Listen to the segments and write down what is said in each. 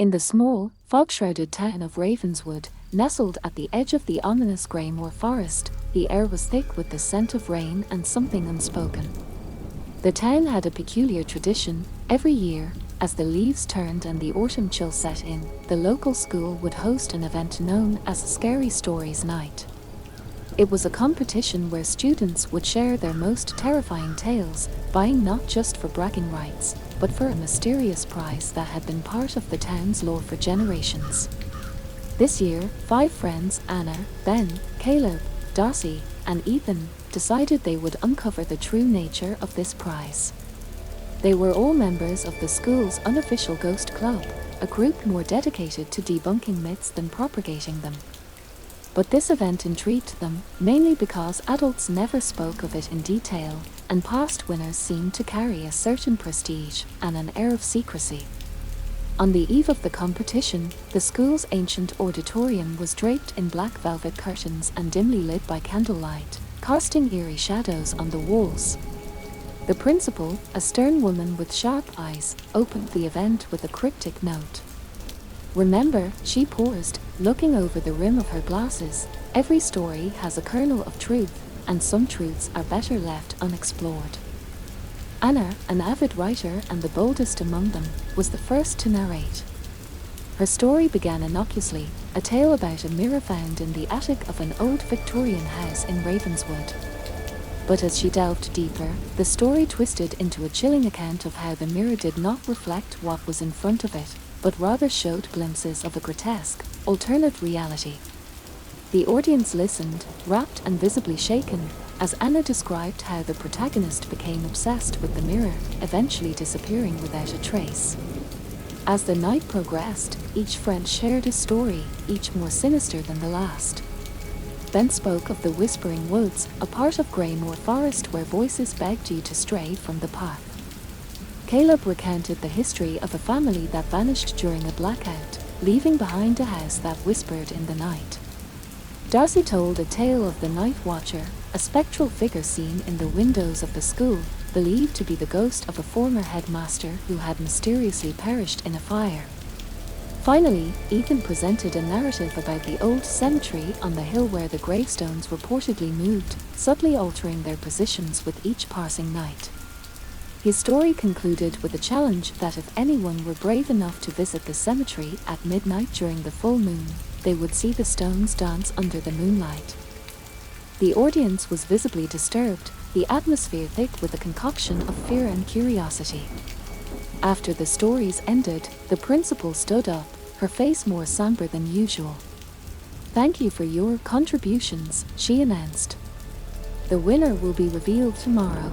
In the small, fog-shrouded town of Ravenswood, nestled at the edge of the ominous Greymoor forest, the air was thick with the scent of rain and something unspoken. The town had a peculiar tradition. Every year, as the leaves turned and the autumn chill set in, the local school would host an event known as Scary Stories Night. It was a competition where students would share their most terrifying tales, vying not just for bragging rights, but for a mysterious prize that had been part of the town's lore for generations. This year, 5 friends, Anna, Ben, Caleb, Darcy, and Ethan, decided they would uncover the true nature of this prize. They were all members of the school's unofficial ghost club, a group more dedicated to debunking myths than propagating them. But this event intrigued them, mainly because adults never spoke of it in detail, and past winners seemed to carry a certain prestige and an air of secrecy. On the eve of the competition, the school's ancient auditorium was draped in black velvet curtains and dimly lit by candlelight, casting eerie shadows on the walls. The principal, a stern woman with sharp eyes, opened the event with a cryptic note. "Remember," she paused, looking over the rim of her glasses, "every story has a kernel of truth, and some truths are better left unexplored." Anna, an avid writer and the boldest among them, was the first to narrate. Her story began innocuously, a tale about a mirror found in the attic of an old Victorian house in Ravenswood. But as she delved deeper, the story twisted into a chilling account of how the mirror did not reflect what was in front of it, but rather showed glimpses of a grotesque, alternate reality. The audience listened, rapt and visibly shaken, as Anna described how the protagonist became obsessed with the mirror, eventually disappearing without a trace. As the night progressed, each friend shared a story, each more sinister than the last. Ben spoke of the Whispering Woods, a part of Greymoor Forest where voices begged you to stray from the path. Caleb recounted the history of a family that vanished during a blackout, leaving behind a house that whispered in the night. Darcy told a tale of the Night Watcher, a spectral figure seen in the windows of the school, believed to be the ghost of a former headmaster who had mysteriously perished in a fire. Finally, Ethan presented a narrative about the old cemetery on the hill where the gravestones reportedly moved, subtly altering their positions with each passing night. His story concluded with a challenge that if anyone were brave enough to visit the cemetery at midnight during the full moon, they would see the stones dance under the moonlight. The audience was visibly disturbed, the atmosphere thick with a concoction of fear and curiosity. After the stories ended, the principal stood up, her face more somber than usual. "Thank you for your contributions," she announced. "The winner will be revealed tomorrow.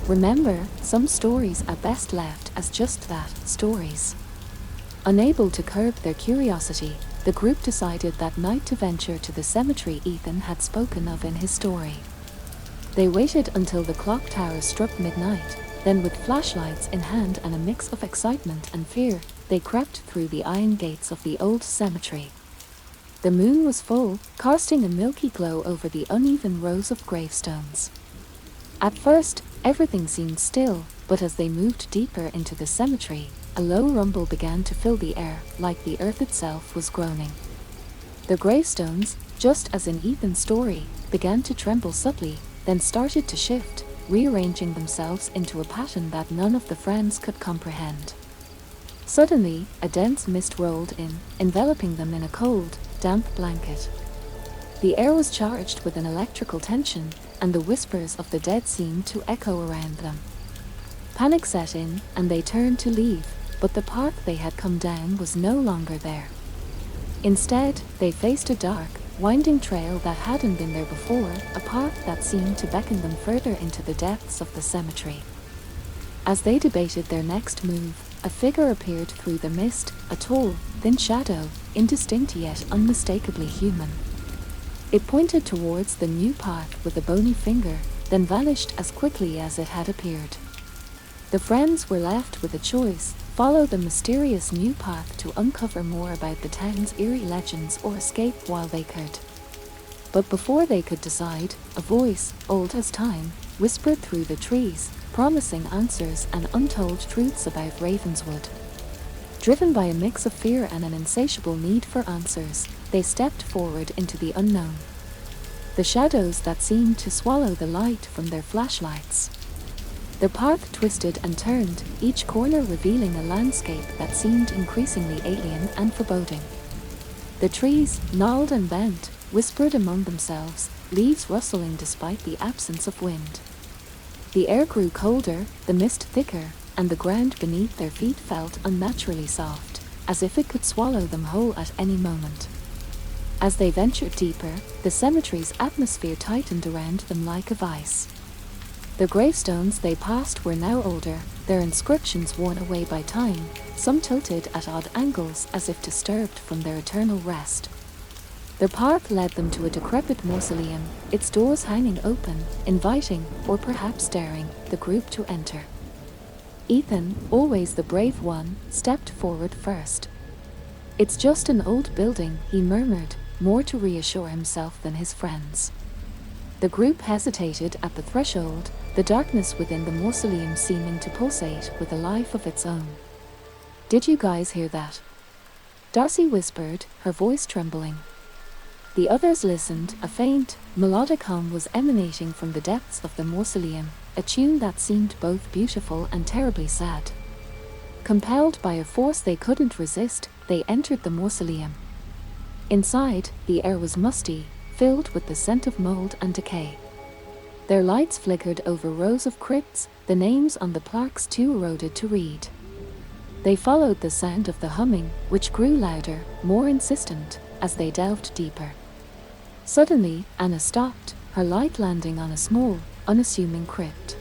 Remember, some stories are best left as just that, stories." Unable to curb their curiosity, the group decided that night to venture to the cemetery Ethan had spoken of in his story. They waited until the clock tower struck midnight, then with flashlights in hand and a mix of excitement and fear, they crept through the iron gates of the old cemetery. The moon was full, casting a milky glow over the uneven rows of gravestones. At first, everything seemed still, but as they moved deeper into the cemetery, a low rumble began to fill the air, like the earth itself was groaning. The gravestones, just as in Ethan's story, began to tremble subtly, then started to shift, rearranging themselves into a pattern that none of the friends could comprehend. Suddenly, a dense mist rolled in, enveloping them in a cold, damp blanket. The air was charged with an electrical tension, and the whispers of the dead seemed to echo around them. Panic set in, and they turned to leave, but the path they had come down was no longer there. Instead, they faced a dark, winding trail that hadn't been there before, a path that seemed to beckon them further into the depths of the cemetery. As they debated their next move, a figure appeared through the mist, a tall, thin shadow, indistinct yet unmistakably human. It pointed towards the new path with a bony finger, then vanished as quickly as it had appeared. The friends were left with a choice: follow the mysterious new path to uncover more about the town's eerie legends or escape while they could. But before they could decide, a voice, old as time, whispered through the trees, promising answers and untold truths about Ravenswood. Driven by a mix of fear and an insatiable need for answers, they stepped forward into the unknown. The shadows that seemed to swallow the light from their flashlights. The path twisted and turned, each corner revealing a landscape that seemed increasingly alien and foreboding. The trees, gnarled and bent, whispered among themselves, leaves rustling despite the absence of wind. The air grew colder, the mist thicker, and the ground beneath their feet felt unnaturally soft, as if it could swallow them whole at any moment. As they ventured deeper, the cemetery's atmosphere tightened around them like a vice. The gravestones they passed were now older, their inscriptions worn away by time, some tilted at odd angles as if disturbed from their eternal rest. The path led them to a decrepit mausoleum, its doors hanging open, inviting, or perhaps daring, the group to enter. Ethan, always the brave one, stepped forward first. "It's just an old building," he murmured, more to reassure himself than his friends. The group hesitated at the threshold, the darkness within the mausoleum seeming to pulsate with a life of its own. "Did you guys hear that?" Darcy whispered, her voice trembling. The others listened. A faint, melodic hum was emanating from the depths of the mausoleum, a tune that seemed both beautiful and terribly sad. Compelled by a force they couldn't resist, they entered the mausoleum. Inside, the air was musty, filled with the scent of mold and decay. Their lights flickered over rows of crypts, the names on the plaques too eroded to read. They followed the sound of the humming, which grew louder, more insistent, as they delved deeper. Suddenly, Anna stopped, her light landing on a small, unassuming crypt.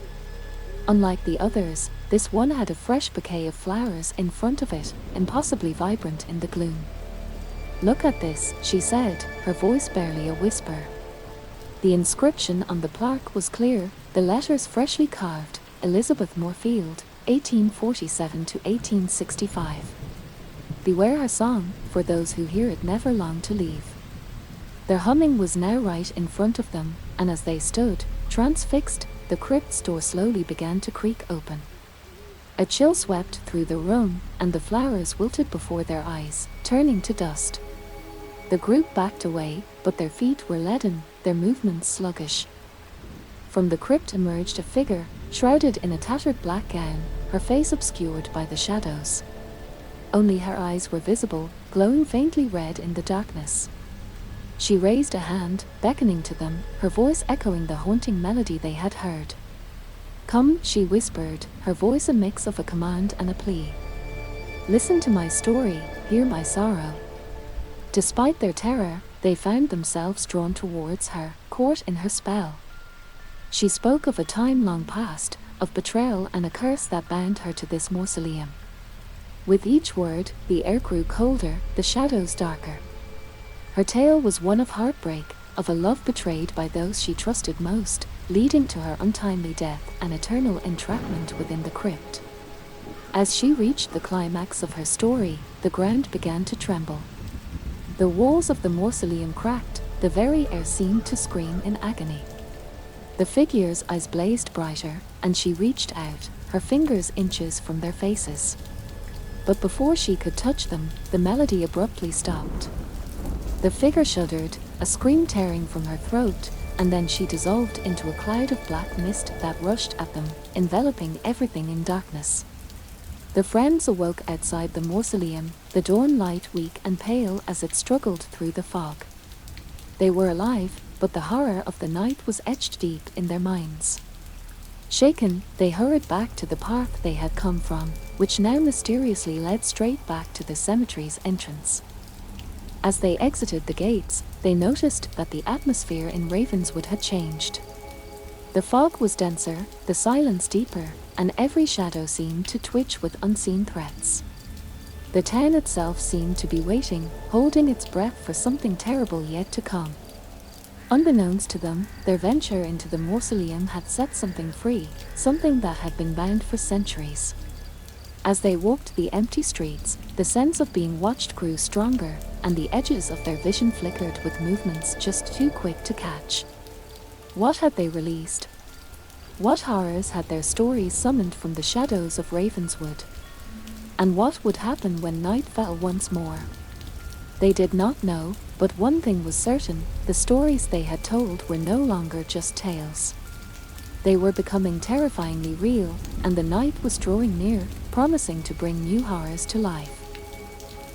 Unlike the others, this one had a fresh bouquet of flowers in front of it, impossibly vibrant in the gloom. "Look at this," she said, her voice barely a whisper. The inscription on the plaque was clear, the letters freshly carved, Elizabeth Moorfield, 1847 to 1865. "Beware her song, for those who hear it never long to leave." Their humming was now right in front of them, and as they stood, transfixed, the crypt's door slowly began to creak open. A chill swept through the room, and the flowers wilted before their eyes, turning to dust. The group backed away, but their feet were leaden, their movements sluggish. From the crypt emerged a figure, shrouded in a tattered black gown, her face obscured by the shadows. Only her eyes were visible, glowing faintly red in the darkness. She raised a hand, beckoning to them, her voice echoing the haunting melody they had heard. "Come," she whispered, her voice a mix of a command and a plea. "Listen to my story, hear my sorrow." Despite their terror, they found themselves drawn towards her, caught in her spell. She spoke of a time long past, of betrayal and a curse that bound her to this mausoleum. With each word, the air grew colder, the shadows darker. Her tale was one of heartbreak, of a love betrayed by those she trusted most, leading to her untimely death and eternal entrapment within the crypt. As she reached the climax of her story, the ground began to tremble. The walls of the mausoleum cracked, the very air seemed to scream in agony. The figure's eyes blazed brighter, and she reached out, her fingers inches from their faces. But before she could touch them, the melody abruptly stopped. The figure shuddered, a scream tearing from her throat, and then she dissolved into a cloud of black mist that rushed at them, enveloping everything in darkness. The friends awoke outside the mausoleum, the dawn light weak and pale as it struggled through the fog. They were alive, but the horror of the night was etched deep in their minds. Shaken, they hurried back to the path they had come from, which now mysteriously led straight back to the cemetery's entrance. As they exited the gates, they noticed that the atmosphere in Ravenswood had changed. The fog was denser, the silence deeper, and every shadow seemed to twitch with unseen threats. The town itself seemed to be waiting, holding its breath for something terrible yet to come. Unbeknownst to them, their venture into the mausoleum had set something free, something that had been bound for centuries. As they walked the empty streets, the sense of being watched grew stronger, and the edges of their vision flickered with movements just too quick to catch. What had they released? What horrors had their stories summoned from the shadows of Ravenswood? And what would happen when night fell once more? They did not know, but one thing was certain: the stories they had told were no longer just tales. They were becoming terrifyingly real, and the night was drawing near, promising to bring new horrors to life.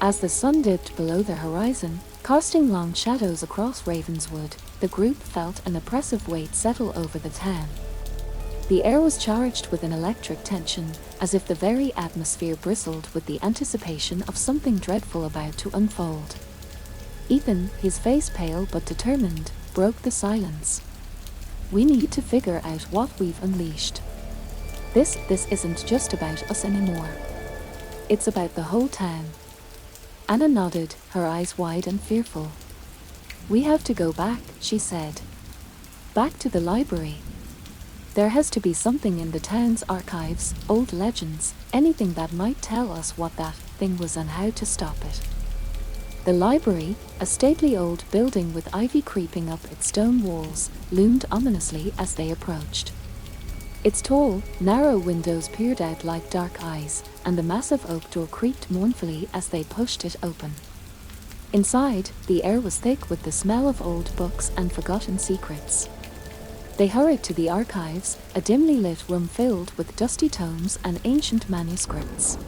As the sun dipped below the horizon, casting long shadows across Ravenswood, the group felt an oppressive weight settle over the town. The air was charged with an electric tension, as if the very atmosphere bristled with the anticipation of something dreadful about to unfold. Ethan, his face pale but determined, broke the silence. "We need to figure out what we've unleashed. This isn't just about us anymore. It's about the whole town." Anna nodded, her eyes wide and fearful. "We have to go back," she said. "Back to the library. There has to be something in the town's archives, old legends, anything that might tell us what that thing was and how to stop it." The library, a stately old building with ivy creeping up its stone walls, loomed ominously as they approached. Its tall, narrow windows peered out like dark eyes, and the massive oak door creaked mournfully as they pushed it open. Inside, the air was thick with the smell of old books and forgotten secrets. They hurried to the archives, a dimly lit room filled with dusty tomes and ancient manuscripts.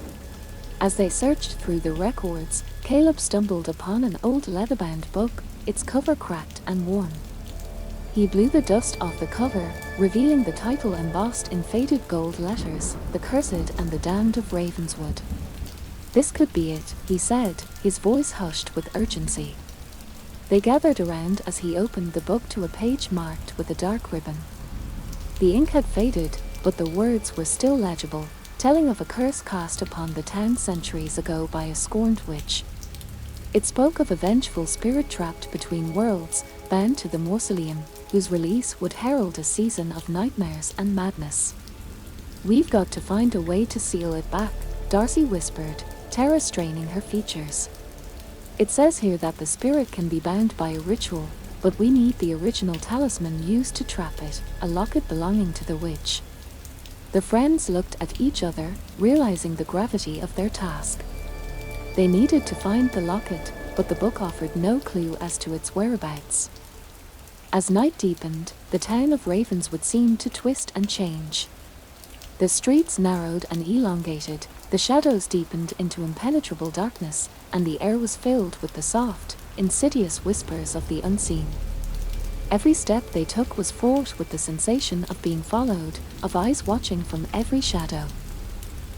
As they searched through the records, Caleb stumbled upon an old leather-bound book, its cover cracked and worn. He blew the dust off the cover, revealing the title embossed in faded gold letters: "The Cursed and the Damned of Ravenswood." "This could be it," he said, his voice hushed with urgency. They gathered around as he opened the book to a page marked with a dark ribbon. The ink had faded, but the words were still legible, telling of a curse cast upon the town centuries ago by a scorned witch. It spoke of a vengeful spirit trapped between worlds, bound to the mausoleum, whose release would herald a season of nightmares and madness. "We've got to find a way to seal it back," Darcy whispered, terror straining her features. "It says here that the spirit can be bound by a ritual, but we need the original talisman used to trap it, a locket belonging to the witch." The friends looked at each other, realizing the gravity of their task. They needed to find the locket, but the book offered no clue as to its whereabouts. As night deepened, the town of Ravenswood seemed to twist and change. The streets narrowed and elongated, the shadows deepened into impenetrable darkness, and the air was filled with the soft, insidious whispers of the unseen. Every step they took was fraught with the sensation of being followed, of eyes watching from every shadow.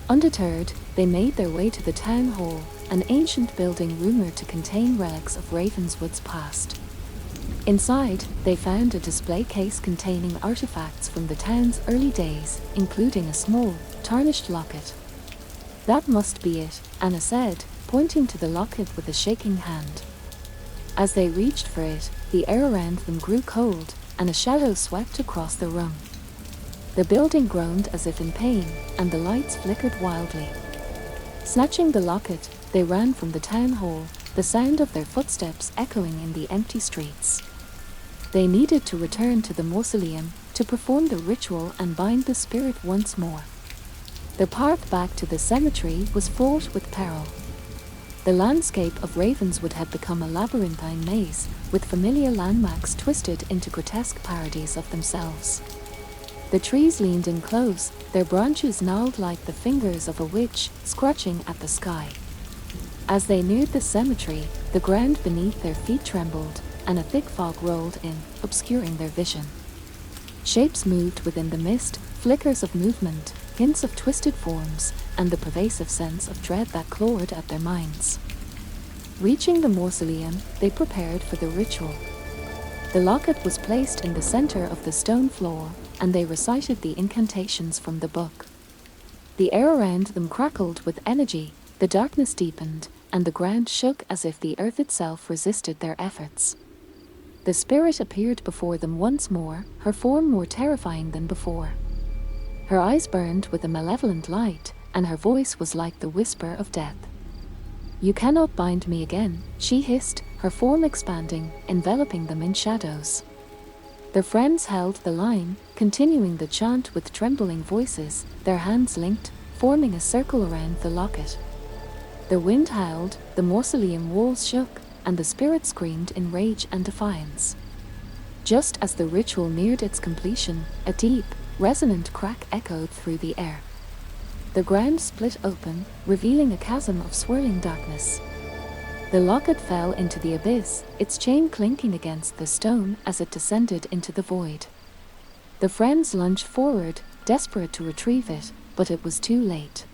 Undeterred, they made their way to the town hall, an ancient building rumored to contain relics of Ravenswood's past. Inside, they found a display case containing artifacts from the town's early days, including a small, tarnished locket. "That must be it," Anna said, pointing to the locket with a shaking hand. As they reached for it, the air around them grew cold, and a shadow swept across the room. The building groaned as if in pain, and the lights flickered wildly. Snatching the locket, they ran from the town hall, the sound of their footsteps echoing in the empty streets. They needed to return to the mausoleum, to perform the ritual and bind the spirit once more. The path back to the cemetery was fraught with peril. The landscape of Ravenswood had become a labyrinthine maze, with familiar landmarks twisted into grotesque parodies of themselves. The trees leaned in close, their branches gnarled like the fingers of a witch, scratching at the sky. As they neared the cemetery, the ground beneath their feet trembled, and a thick fog rolled in, obscuring their vision. Shapes moved within the mist, flickers of movement, hints of twisted forms, and the pervasive sense of dread that clawed at their minds. Reaching the mausoleum, they prepared for the ritual. The locket was placed in the center of the stone floor, and they recited the incantations from the book. The air around them crackled with energy, the darkness deepened, and the ground shook as if the earth itself resisted their efforts. The spirit appeared before them once more, her form more terrifying than before. Her eyes burned with a malevolent light, and her voice was like the whisper of death. "You cannot bind me again," she hissed, her form expanding, enveloping them in shadows. The friends held the line, continuing the chant with trembling voices, their hands linked, forming a circle around the locket. The wind howled, the mausoleum walls shook, and the spirit screamed in rage and defiance. Just as the ritual neared its completion, a deep, resonant crack echoed through the air. The ground split open, revealing a chasm of swirling darkness. The locket fell into the abyss, its chain clinking against the stone as it descended into the void. The friends lunged forward, desperate to retrieve it, but it was too late.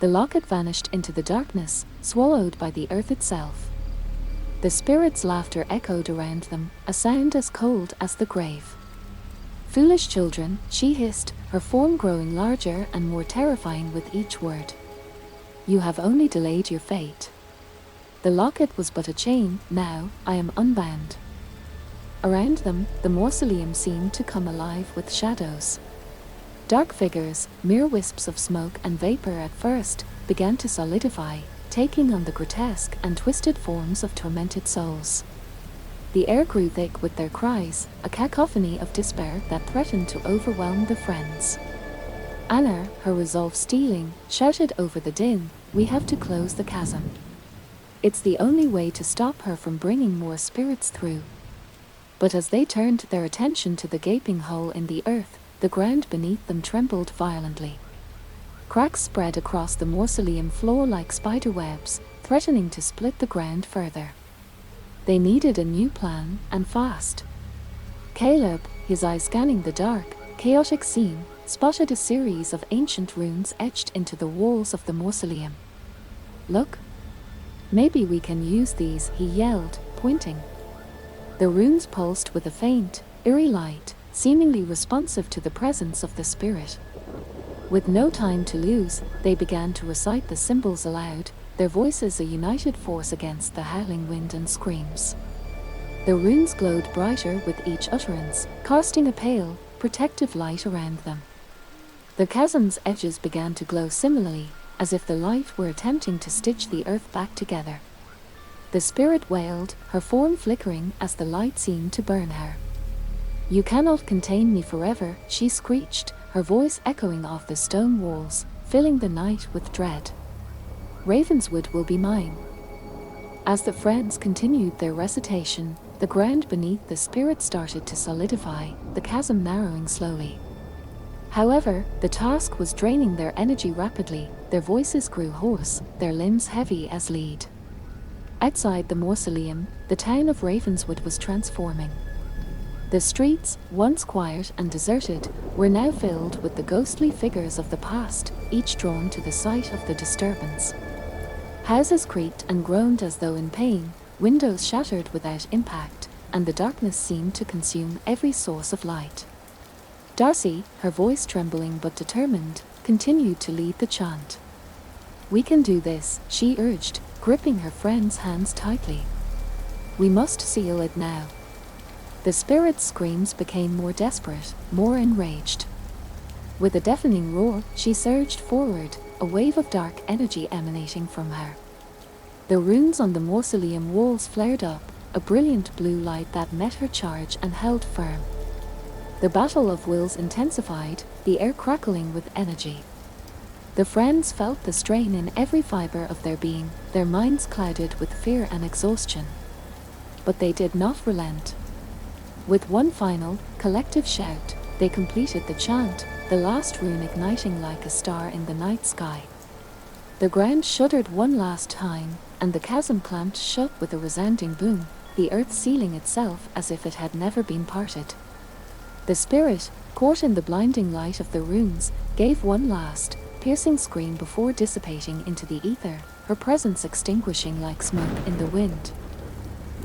The locket vanished into the darkness, swallowed by the earth itself. The spirit's laughter echoed around them, a sound as cold as the grave. "Foolish children," she hissed, her form growing larger and more terrifying with each word. "You have only delayed your fate. The locket was but a chain, now I am unbound." Around them, the mausoleum seemed to come alive with shadows. Dark figures, mere wisps of smoke and vapor at first, began to solidify, taking on the grotesque and twisted forms of tormented souls. The air grew thick with their cries, a cacophony of despair that threatened to overwhelm the friends. Anna, her resolve stealing, shouted over the din, "We have to close the chasm. It's the only way to stop her from bringing more spirits through." But as they turned their attention to the gaping hole in the earth, the ground beneath them trembled violently. Cracks spread across the mausoleum floor like spider webs, threatening to split the ground further. They needed a new plan, and fast. Caleb, his eyes scanning the dark, chaotic scene, spotted a series of ancient runes etched into the walls of the mausoleum. "Look. Maybe we can use these," he yelled, pointing. The runes pulsed with a faint, eerie light, seemingly responsive to the presence of the spirit. With no time to lose, they began to recite the symbols aloud, their voices a united force against the howling wind and screams. The runes glowed brighter with each utterance, casting a pale, protective light around them. The chasm's edges began to glow similarly, as if the light were attempting to stitch the earth back together. The spirit wailed, her form flickering as the light seemed to burn her. "You cannot contain me forever," she screeched, her voice echoing off the stone walls, filling the night with dread. "Ravenswood will be mine." As the friends continued their recitation, the ground beneath the spirit started to solidify, the chasm narrowing slowly. However, the task was draining their energy rapidly, their voices grew hoarse, their limbs heavy as lead. Outside the mausoleum, the town of Ravenswood was transforming. The streets, once quiet and deserted, were now filled with the ghostly figures of the past, each drawn to the site of the disturbance. Houses creaked and groaned as though in pain, windows shattered without impact, and the darkness seemed to consume every source of light. Darcy, her voice trembling but determined, continued to lead the chant. "We can do this," she urged, gripping her friend's hands tightly. "We must seal it now." The spirit's screams became more desperate, more enraged. With a deafening roar, she surged forward, a wave of dark energy emanating from her. The runes on the mausoleum walls flared up, a brilliant blue light that met her charge and held firm. The battle of wills intensified, the air crackling with energy. The friends felt the strain in every fiber of their being, their minds clouded with fear and exhaustion. But they did not relent. With one final, collective shout, they completed the chant, the last rune igniting like a star in the night sky. The ground shuddered one last time, and the chasm clamped shut with a resounding boom, the earth sealing itself as if it had never been parted. The spirit, caught in the blinding light of the runes, gave one last, piercing scream before dissipating into the ether, her presence extinguishing like smoke in the wind.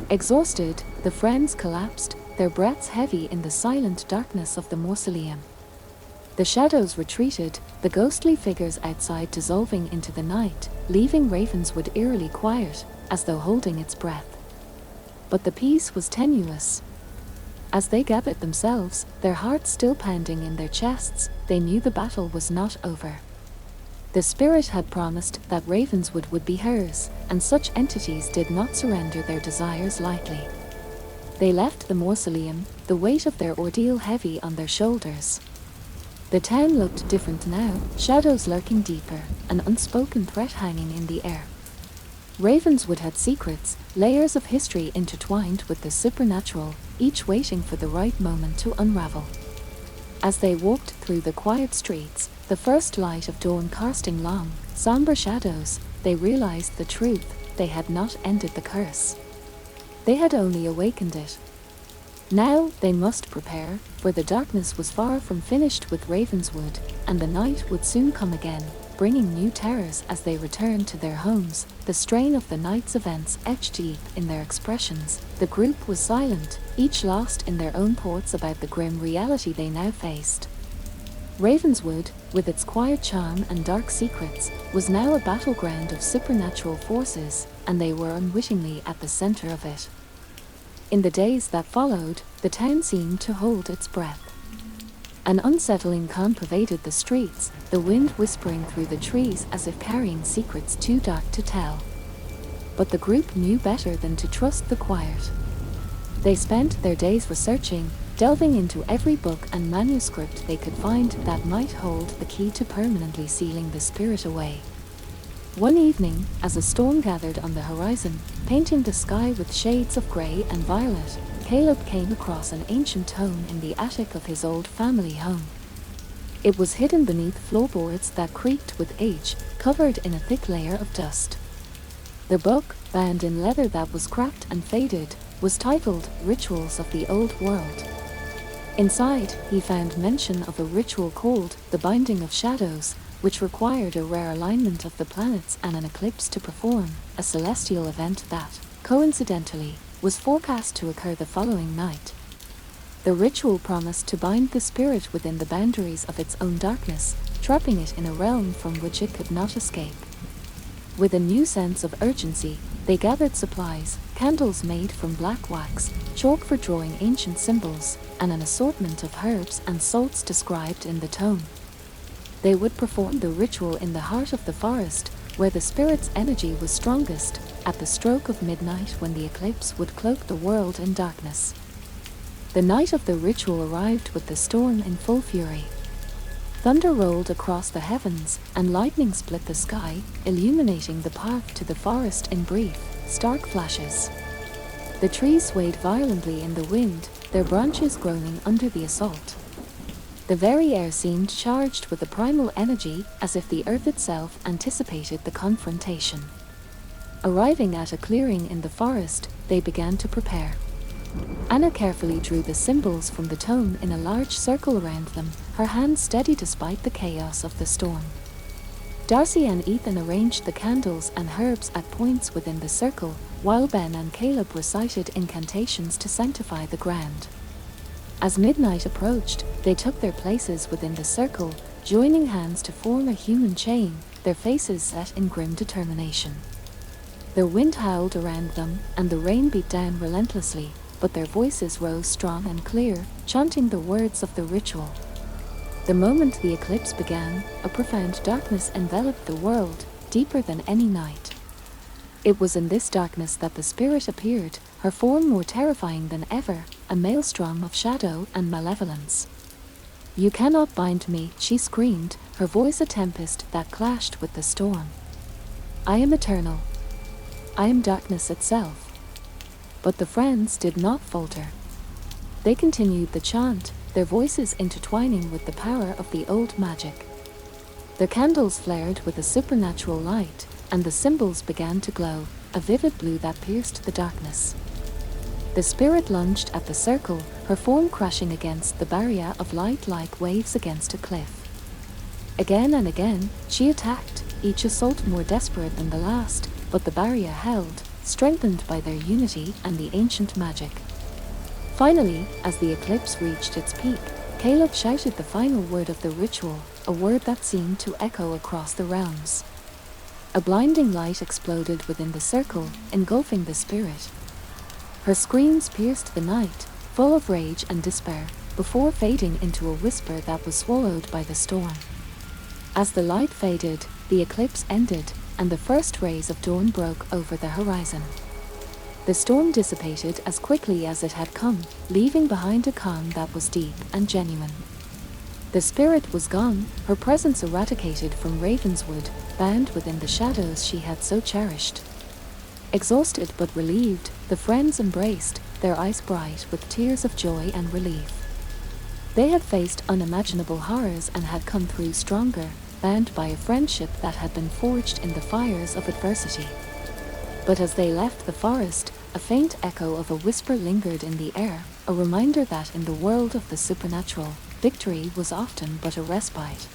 Exhausted, the friends collapsed, their breaths heavy in the silent darkness of the mausoleum. The shadows retreated, the ghostly figures outside dissolving into the night, leaving Ravenswood eerily quiet, as though holding its breath. But the peace was tenuous. As they gathered themselves, their hearts still pounding in their chests, they knew the battle was not over. The spirit had promised that Ravenswood would be hers, and such entities did not surrender their desires lightly. They left the mausoleum, the weight of their ordeal heavy on their shoulders. The town looked different now, shadows lurking deeper, an unspoken threat hanging in the air. Ravenswood had secrets, layers of history intertwined with the supernatural, each waiting for the right moment to unravel. As they walked through the quiet streets, the first light of dawn casting long, somber shadows, they realized the truth: they had not ended the curse. They had only awakened it. Now they must prepare, for the darkness was far from finished with Ravenswood, and the night would soon come again, bringing new terrors as they returned to their homes. The strain of the night's events etched deep in their expressions. The group was silent, each lost in their own thoughts about the grim reality they now faced. Ravenswood, with its quiet charm and dark secrets, was now a battleground of supernatural forces, and they were unwittingly at the center of it. In the days that followed, the town seemed to hold its breath. An unsettling calm pervaded the streets, the wind whispering through the trees as if carrying secrets too dark to tell. But the group knew better than to trust the quiet. They spent their days researching, delving into every book and manuscript they could find that might hold the key to permanently sealing the spirit away. One evening, as a storm gathered on the horizon, painting the sky with shades of grey and violet, Caleb came across an ancient tome in the attic of his old family home. It was hidden beneath floorboards that creaked with age, covered in a thick layer of dust. The book, bound in leather that was cracked and faded, was titled Rituals of the Old World. Inside, he found mention of a ritual called the Binding of Shadows, which required a rare alignment of the planets and an eclipse to perform, a celestial event that, coincidentally, was forecast to occur the following night. The ritual promised to bind the spirit within the boundaries of its own darkness, trapping it in a realm from which it could not escape. With a new sense of urgency, they gathered supplies, candles made from black wax, chalk for drawing ancient symbols, and an assortment of herbs and salts described in the tome. They would perform the ritual in the heart of the forest, where the spirit's energy was strongest, at the stroke of midnight when the eclipse would cloak the world in darkness. The night of the ritual arrived with the storm in full fury. Thunder rolled across the heavens, and lightning split the sky, illuminating the path to the forest in brief, stark flashes. The trees swayed violently in the wind, their branches groaning under the assault. The very air seemed charged with a primal energy, as if the earth itself anticipated the confrontation. Arriving at a clearing in the forest, they began to prepare. Anna carefully drew the symbols from the tome in a large circle around them, her hands steady despite the chaos of the storm. Darcy and Ethan arranged the candles and herbs at points within the circle, while Ben and Caleb recited incantations to sanctify the ground. As midnight approached, they took their places within the circle, joining hands to form a human chain, their faces set in grim determination. The wind howled around them, and the rain beat down relentlessly, but their voices rose strong and clear, chanting the words of the ritual. The moment the eclipse began, a profound darkness enveloped the world, deeper than any night. It was in this darkness that the spirit appeared, her form more terrifying than ever, a maelstrom of shadow and malevolence. "You cannot bind me," she screamed, her voice a tempest that clashed with the storm. "I am eternal. I am darkness itself." But the friends did not falter. They continued the chant, their voices intertwining with the power of the old magic. The candles flared with a supernatural light, and the symbols began to glow, a vivid blue that pierced the darkness. The spirit lunged at the circle, her form crashing against the barrier of light like waves against a cliff. Again and again, she attacked, each assault more desperate than the last, but the barrier held, strengthened by their unity and the ancient magic. Finally, as the eclipse reached its peak, Caleb shouted the final word of the ritual, a word that seemed to echo across the realms. A blinding light exploded within the circle, engulfing the spirit. Her screams pierced the night, full of rage and despair, before fading into a whisper that was swallowed by the storm. As the light faded, the eclipse ended, and the first rays of dawn broke over the horizon. The storm dissipated as quickly as it had come, leaving behind a calm that was deep and genuine. The spirit was gone, her presence eradicated from Ravenswood, bound within the shadows she had so cherished. Exhausted but relieved, the friends embraced, their eyes bright with tears of joy and relief. They had faced unimaginable horrors and had come through stronger, bound by a friendship that had been forged in the fires of adversity. But as they left the forest, a faint echo of a whisper lingered in the air, a reminder that in the world of the supernatural, victory was often but a respite.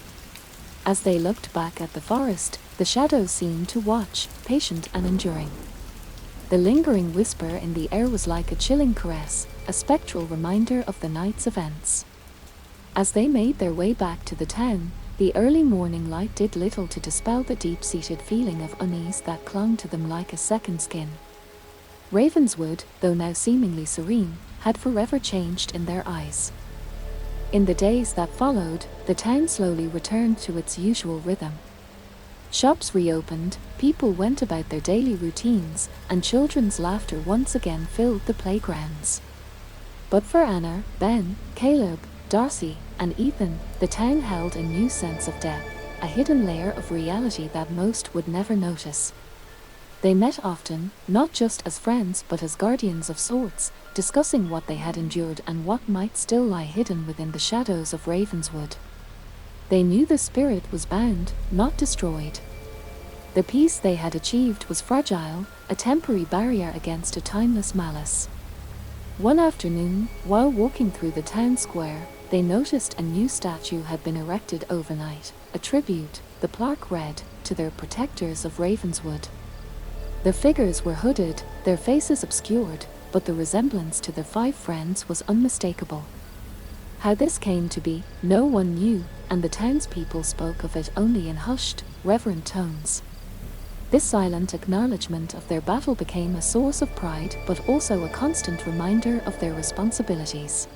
As they looked back at the forest, the shadows seemed to watch, patient and enduring. The lingering whisper in the air was like a chilling caress, a spectral reminder of the night's events. As they made their way back to the town, the early morning light did little to dispel the deep-seated feeling of unease that clung to them like a second skin. Ravenswood, though now seemingly serene, had forever changed in their eyes. In the days that followed, the town slowly returned to its usual rhythm. Shops reopened, people went about their daily routines, and children's laughter once again filled the playgrounds. But for Anna, Ben, Caleb, Darcy, and Ethan, the town held a new sense of depth, a hidden layer of reality that most would never notice. They met often, not just as friends but as guardians of sorts, discussing what they had endured and what might still lie hidden within the shadows of Ravenswood. They knew the spirit was bound, not destroyed. The peace they had achieved was fragile, a temporary barrier against a timeless malice. One afternoon, while walking through the town square, they noticed a new statue had been erected overnight, a tribute, the plaque read, to their protectors of Ravenswood. The figures were hooded, their faces obscured, but the resemblance to the five friends was unmistakable. How this came to be, no one knew, and the townspeople spoke of it only in hushed, reverent tones. This silent acknowledgement of their battle became a source of pride but also a constant reminder of their responsibilities.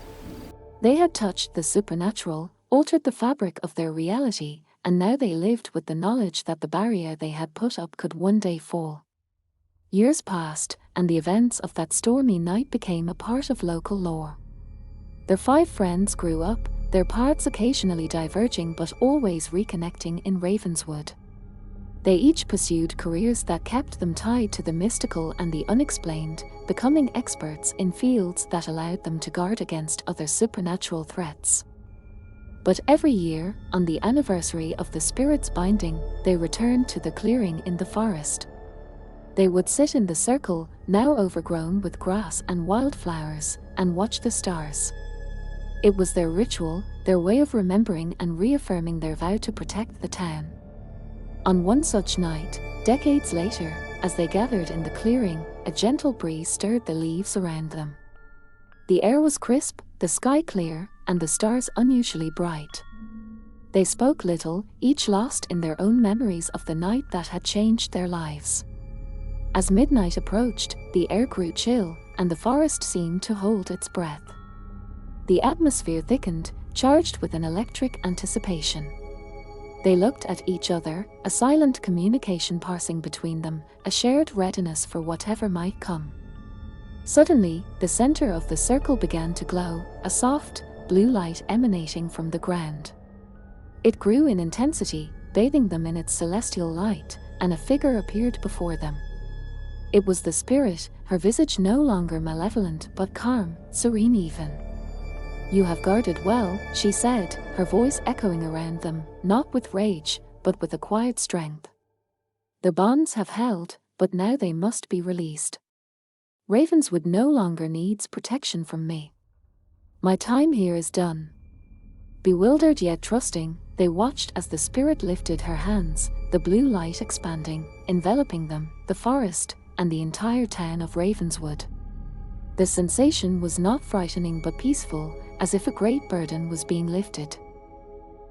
They had touched the supernatural, altered the fabric of their reality, and now they lived with the knowledge that the barrier they had put up could one day fall. Years passed, and the events of that stormy night became a part of local lore. Their five friends grew up, their paths occasionally diverging but always reconnecting in Ravenswood. They each pursued careers that kept them tied to the mystical and the unexplained, becoming experts in fields that allowed them to guard against other supernatural threats. But every year, on the anniversary of the spirit's binding, they returned to the clearing in the forest. They would sit in the circle, now overgrown with grass and wildflowers, and watch the stars. It was their ritual, their way of remembering and reaffirming their vow to protect the town. On one such night, decades later, as they gathered in the clearing, a gentle breeze stirred the leaves around them. The air was crisp, the sky clear, and the stars unusually bright. They spoke little, each lost in their own memories of the night that had changed their lives. As midnight approached, the air grew chill, and the forest seemed to hold its breath. The atmosphere thickened, charged with an electric anticipation. They looked at each other, a silent communication passing between them, a shared readiness for whatever might come. Suddenly, the center of the circle began to glow, a soft, blue light emanating from the ground. It grew in intensity, bathing them in its celestial light, and a figure appeared before them. It was the spirit, her visage no longer malevolent but calm, serene even. "You have guarded well," she said, her voice echoing around them, not with rage, but with a quiet strength. "The bonds have held, but now they must be released. Ravenswood no longer needs protection from me. My time here is done." Bewildered yet trusting, they watched as the spirit lifted her hands, the blue light expanding, enveloping them, the forest, and the entire town of Ravenswood. The sensation was not frightening but peaceful, as if a great burden was being lifted.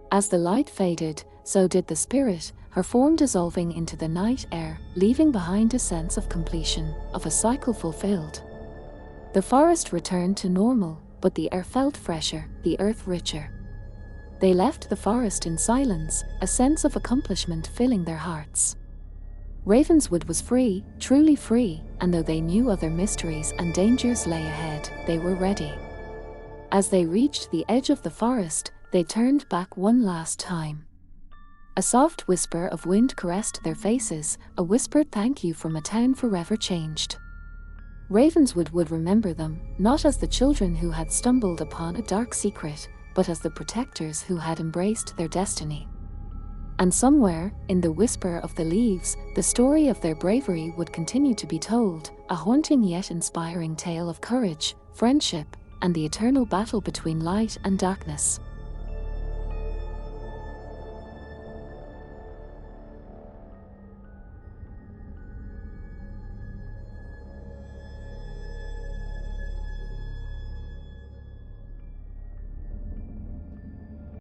As the light faded, so did the spirit, her form dissolving into the night air, leaving behind a sense of completion, of a cycle fulfilled. The forest returned to normal, but the air felt fresher, the earth richer. They left the forest in silence, a sense of accomplishment filling their hearts. Ravenswood was free, truly free, and though they knew other mysteries and dangers lay ahead, they were ready. As they reached the edge of the forest, They turned back one last time. A soft whisper of wind caressed their faces, a whispered thank you from a town forever changed. Ravenswood would remember them, not as the children who had stumbled upon a dark secret, but as the protectors who had embraced their destiny. And somewhere, in the whisper of the leaves, the story of their bravery would continue to be told, a haunting yet inspiring tale of courage, friendship, and the eternal battle between light and darkness.